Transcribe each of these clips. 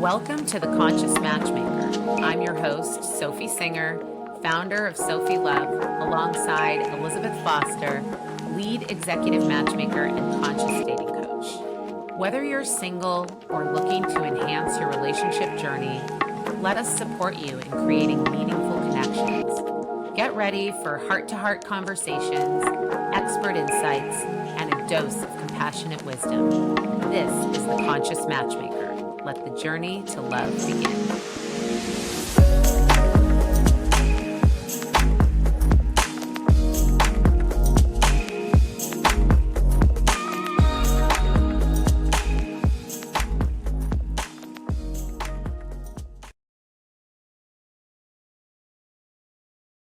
Welcome to the Conscious Matchmaker. I'm your host, Sophy Singer, founder of Sophy Love, alongside Elizabeth Foster, lead executive matchmaker and conscious dating coach. Whether you're single or looking to enhance your relationship journey, let us support you in creating meaningful connections. Get ready for heart-to-heart conversations, expert insights, and a dose of compassionate wisdom. This is the Conscious Matchmaker. Let the journey to love begin.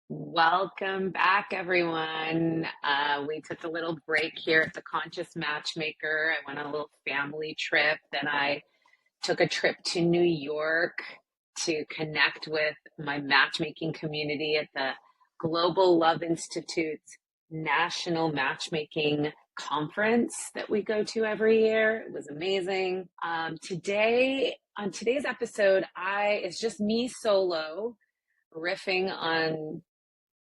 Welcome back, everyone. We took a little break here at the Conscious Matchmaker. I went on a little family trip, then I took a trip to New York to connect with my matchmaking community at the Global Love Institute's National Matchmaking Conference that we go to every year. It was amazing. On today's episode, it's just me solo riffing on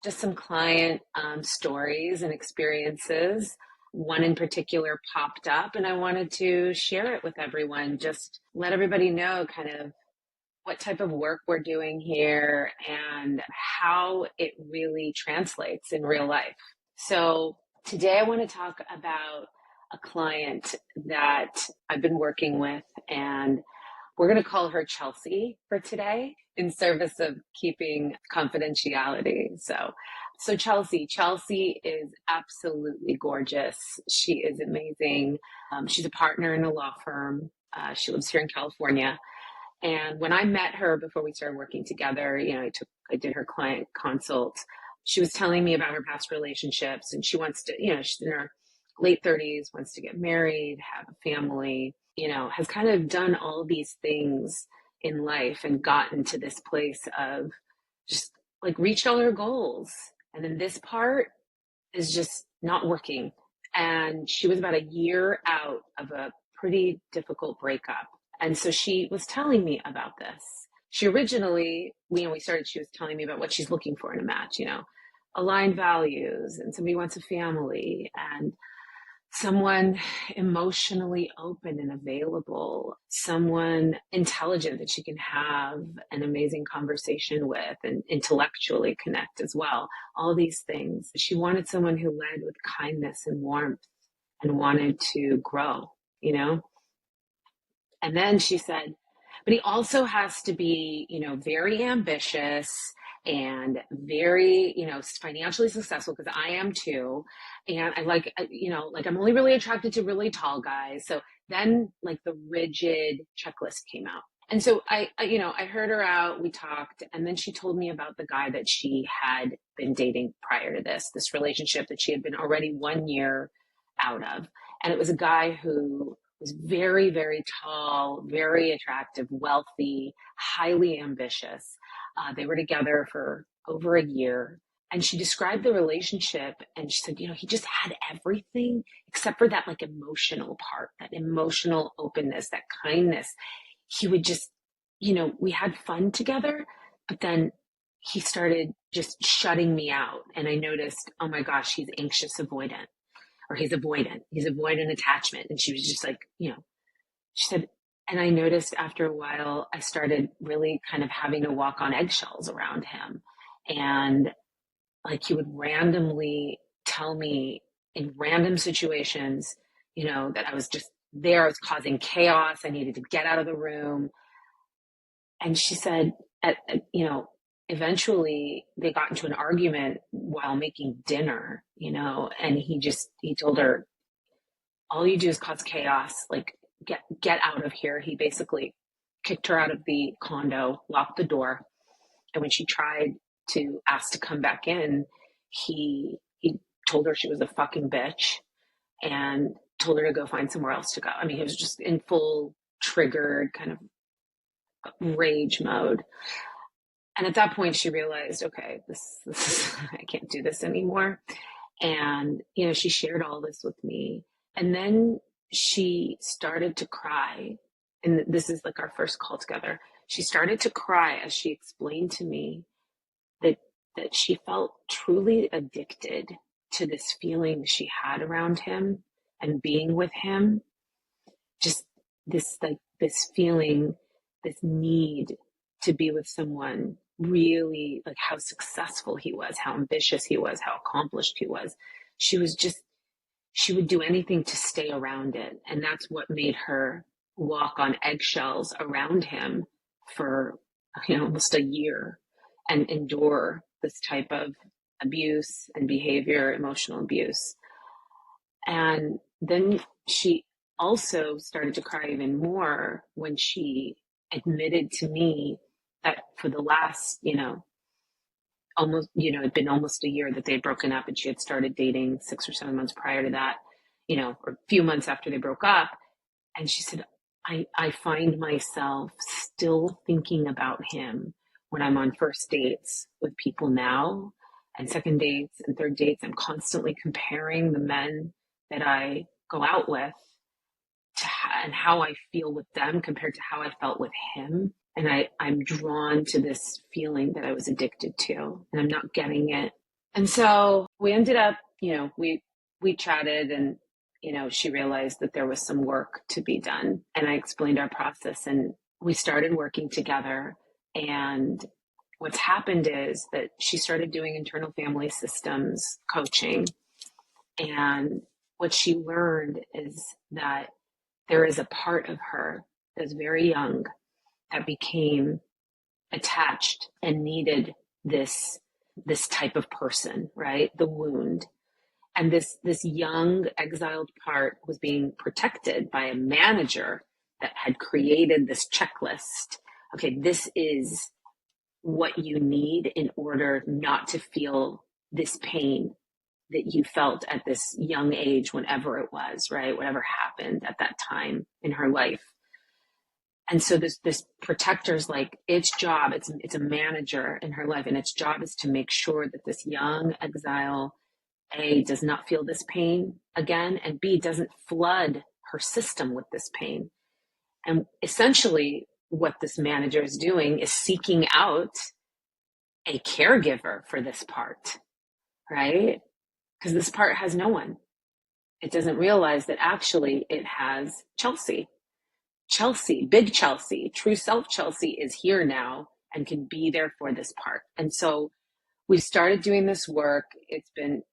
just some client stories and experiences. One in particular popped up and I wanted to share it with everyone, just let everybody know kind of what type of work we're doing here and how it really translates in real life. So today I want to talk about a client that I've been working with, and we're going to call her Chelsea for today in service of keeping confidentiality. So Chelsea is absolutely gorgeous. She is amazing. She's a partner in a law firm. She lives here in California. And when I met her before we started working together, I did her client consult. She was telling me about her past relationships, and she wants to, she's in her late 30s, wants to get married, have a family, has kind of done all these things in life and gotten to this place of just like reached all her goals. And then this part is just not working. And she was about a year out of a pretty difficult breakup. And so she was telling me about this. She originally, we started, she was telling me about what she's looking for in a match, aligned values, and somebody wants a family, and someone emotionally open and available, someone intelligent that she can have an amazing conversation with and intellectually connect as well. All these things. She wanted someone who led with kindness and warmth and wanted to grow, And then she said, but he also has to be, very ambitious and very, financially successful, because I am too. And I'm only really attracted to really tall guys. So then the rigid checklist came out. And so I heard her out, we talked, and then she told me about the guy that she had been dating prior to this relationship that she had been already 1 year out of. And it was a guy who was very, very tall, very attractive, wealthy, highly ambitious. They were together for over a year. And she described the relationship and she said, he just had everything except for that emotional part, that emotional openness, that kindness. He would just, we had fun together, but then he started just shutting me out. And I noticed, oh my gosh, he's anxious avoidant. Or he's avoidant attachment. And she was just she said, and I noticed after a while, I started really kind of having to walk on eggshells around him. And he would randomly tell me in random situations, that I was just there, I was causing chaos. I needed to get out of the room. And she said, eventually they got into an argument while making dinner, and he told her, all you do is cause chaos, get out of here. He basically kicked her out of the condo, locked the door. And when she tried to ask to come back in, he told her she was a fucking bitch and told her to go find somewhere else to go. I mean, he was just in full triggered kind of rage mode. And at that point, she realized, okay, this I can't do this anymore. And, she shared all this with me. And then she started to cry and this is like our first call together, she started to cry as she explained to me that she felt truly addicted to this feeling she had around him and being with him. Just this feeling, this need to be with someone, really, like how successful he was, how ambitious he was, how accomplished he was. She was just, she would do anything to stay around it. And that's what made her walk on eggshells around him for, almost a year, and endure this type of abuse and behavior, emotional abuse. And then she also started to cry even more when she admitted to me that for the last, almost, it'd been almost a year that they'd broken up, and she had started dating 6 or 7 months prior to that, or a few months after they broke up. And she said, I find myself still thinking about him when I'm on first dates with people now, and second dates and third dates. I'm constantly comparing the men that I go out with to and how I feel with them compared to how I felt with him. And I'm drawn to this feeling that I was addicted to, and I'm not getting it. And so we ended up, we chatted, and, she realized that there was some work to be done. And I explained our process, and we started working together. And what's happened is that she started doing internal family systems coaching. And what she learned is that there is a part of her that's very young that became attached and needed this type of person, right? The wound. And this young exiled part was being protected by a manager that had created this checklist. Okay, this is what you need in order not to feel this pain that you felt at this young age, whenever it was, right? Whatever happened at that time in her life. And so this protector's like, its job, it's a manager in her life, and its job is to make sure that this young exile, A, does not feel this pain again, and B, doesn't flood her system with this pain. And essentially what this manager is doing is seeking out a caregiver for this part, right? Because this part has no one. It doesn't realize that actually it has Chelsea. Chelsea, big Chelsea, true self Chelsea is here now and can be there for this part. And so we started doing this work. It's been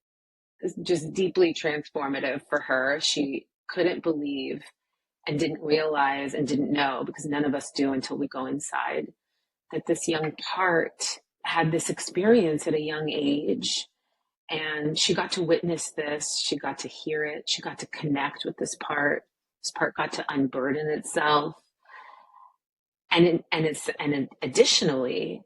just deeply transformative for her. She couldn't believe and didn't realize and didn't know, because none of us do until we go inside, that this young part had this experience at a young age. And she got to witness this. She got to hear it. She got to connect with this part. This part got to unburden itself. And additionally,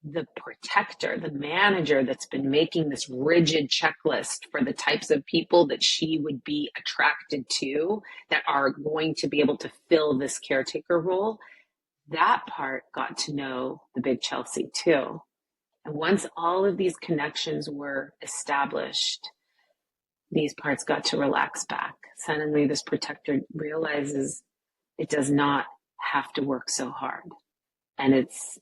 the protector, the manager that's been making this rigid checklist for the types of people that she would be attracted to that are going to be able to fill this caretaker role, that part got to know the big Chelsea too. And once all of these connections were established, these parts got to relax back. Suddenly, this protector realizes it does not have to work so hard. And it's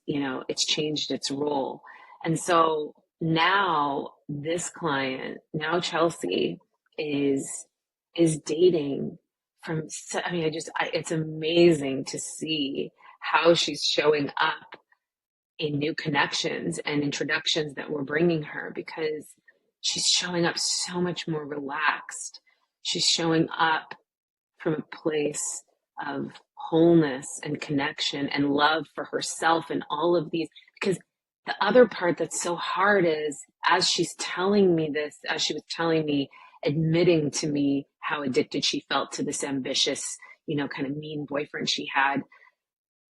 changed its role. And so now this client, now Chelsea, is dating from, it's amazing to see how she's showing up in new connections and introductions that we're bringing her, because she's showing up so much more relaxed. She's showing up from a place of wholeness and connection and love for herself and all of these. Because the other part that's so hard is, as she's telling me this, as she was telling me, admitting to me how addicted she felt to this ambitious, kind of mean boyfriend she had,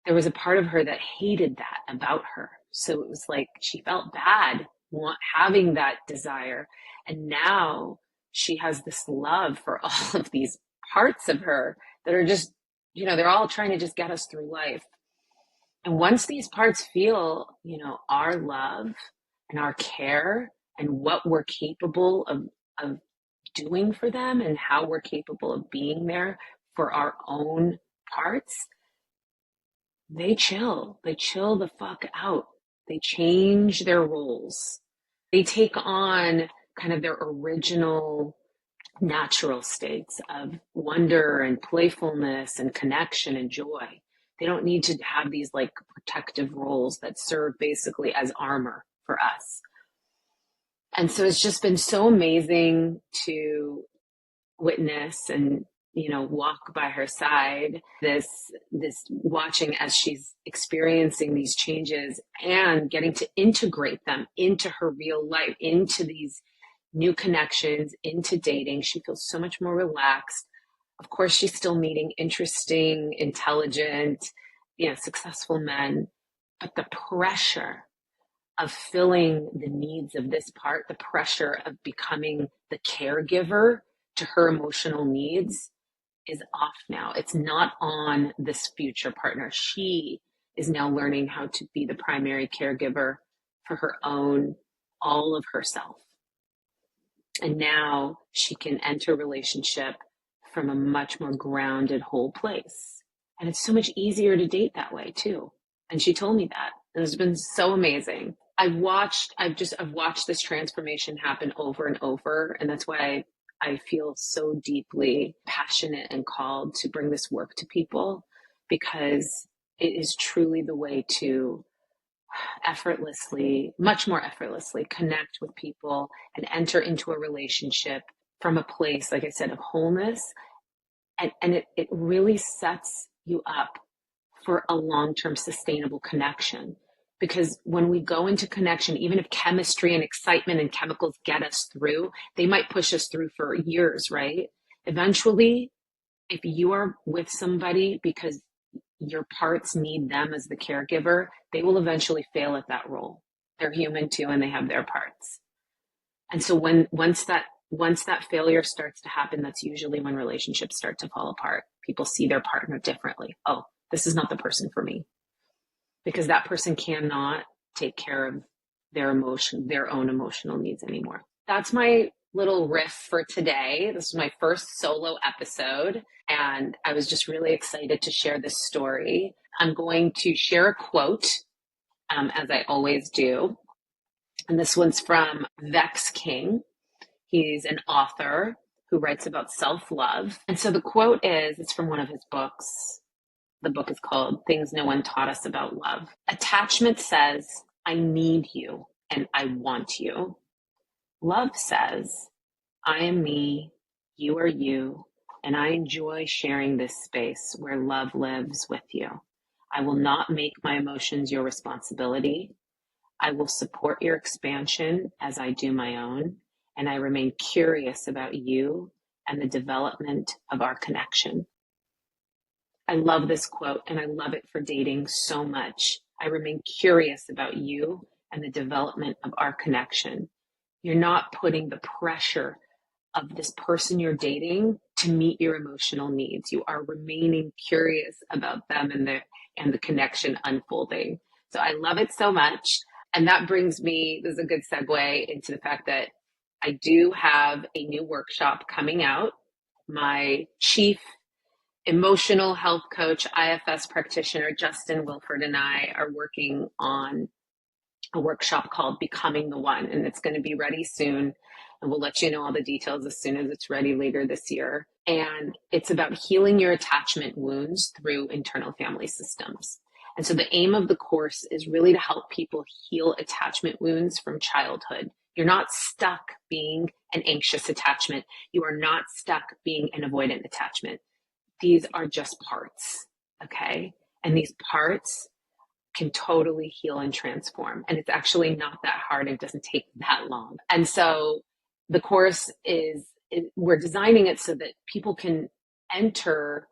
there was a part of her that hated that about her. So it was like she felt bad having that desire. And now she has this love for all of these parts of her that are just, they're all trying to just get us through life. And once these parts feel, our love and our care and what we're capable of doing for them and how we're capable of being there for our own parts, They chill the fuck out. They change their roles. They take on kind of their original natural states of wonder and playfulness and connection and joy. They don't need to have these like protective roles that serve basically as armor for us. And so it's just been so amazing to witness and walk by her side, this watching as she's experiencing these changes and getting to integrate them into her real life, into these new connections, into dating. She feels so much more relaxed. Of course, she's still meeting interesting, intelligent, successful men, but the pressure of filling the needs of this part, the pressure of becoming the caregiver to her emotional needs is off now. It's not on this future partner. She is now learning how to be the primary caregiver for her own, all of herself. And now she can enter a relationship from a much more grounded, whole place. And it's so much easier to date that way too. And she told me that. And it's been so amazing. I've watched this transformation happen over and over. And that's why I feel so deeply passionate and called to bring this work to people, because it is truly the way to much more effortlessly connect with people and enter into a relationship from a place, like I said, of wholeness. And it really sets you up for a long-term sustainable connection. Because when we go into connection, even if chemistry and excitement and chemicals get us through, they might push us through for years, right? Eventually, if you are with somebody because your parts need them as the caregiver, they will eventually fail at that role. They're human too, and they have their parts. And so once that failure starts to happen, that's usually when relationships start to fall apart. People see their partner differently. Oh, this is not the person for me, because that person cannot take care of their own emotional needs anymore. That's my little riff for today. This is my first solo episode, and I was just really excited to share this story. I'm going to share a quote, as I always do. And this one's from Vex King. He's an author who writes about self-love. And so the quote it's from one of his books. The book is called Things No One Taught Us About Love. Attachment says, I need you and I want you. Love says, I am me, you are you, and I enjoy sharing this space where love lives with you. I will not make my emotions your responsibility. I will support your expansion as I do my own, and I remain curious about you and the development of our connection. I love this quote, and I love it for dating so much. I remain curious about you and the development of our connection. You're not putting the pressure of this person you're dating to meet your emotional needs. You are remaining curious about them and the connection unfolding. So I love it so much. And that brings me, this is a good segue into the fact that I do have a new workshop coming out. My chief emotional health coach, IFS practitioner, Justin Wilford, and I are working on a workshop called Becoming the One, and it's going to be ready soon. And we'll let you know all the details as soon as it's ready later this year. And it's about healing your attachment wounds through internal family systems. And so the aim of the course is really to help people heal attachment wounds from childhood. You're not stuck being an anxious attachment. You are not stuck being an avoidant attachment. These are just parts, okay? And these parts can totally heal and transform. And it's actually not that hard. It doesn't take that long. And so the course we're designing it so that people can enter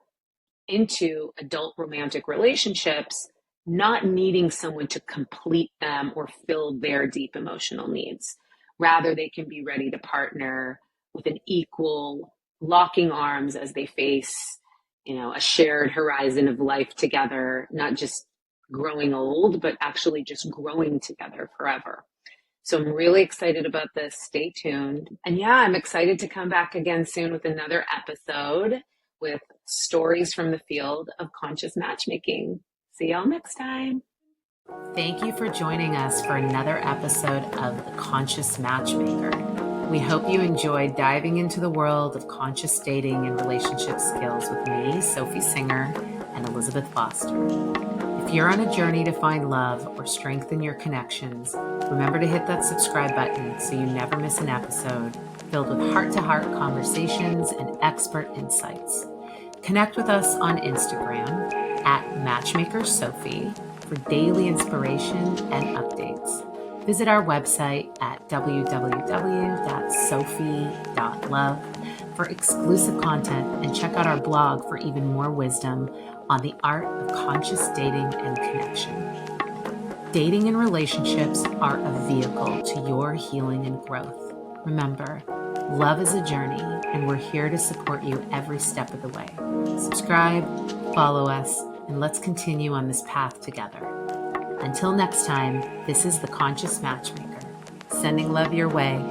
into adult romantic relationships, not needing someone to complete them or fill their deep emotional needs. Rather, they can be ready to partner with an equal, locking arms as they face, a shared horizon of life together, not just growing old, but actually just growing together forever. So I'm really excited about this. Stay tuned. And yeah, I'm excited to come back again soon with another episode with stories from the field of conscious matchmaking. See y'all next time. Thank you for joining us for another episode of The Conscious Matchmaker. We hope you enjoyed diving into the world of conscious dating and relationship skills with me, Sophy Singer, and Elizabeth Foster. If you're on a journey to find love or strengthen your connections, remember to hit that subscribe button so you never miss an episode filled with heart-to-heart conversations and expert insights. Connect with us on Instagram at MatchmakerSophy for daily inspiration and updates. Visit our website at www.sophy.love for exclusive content and check out our blog for even more wisdom on the art of conscious dating and connection. Dating and relationships are a vehicle to your healing and growth. Remember, love is a journey, and we're here to support you every step of the way. Subscribe, follow us, and let's continue on this path together. Until next time, this is The Conscious Matchmaker, sending love your way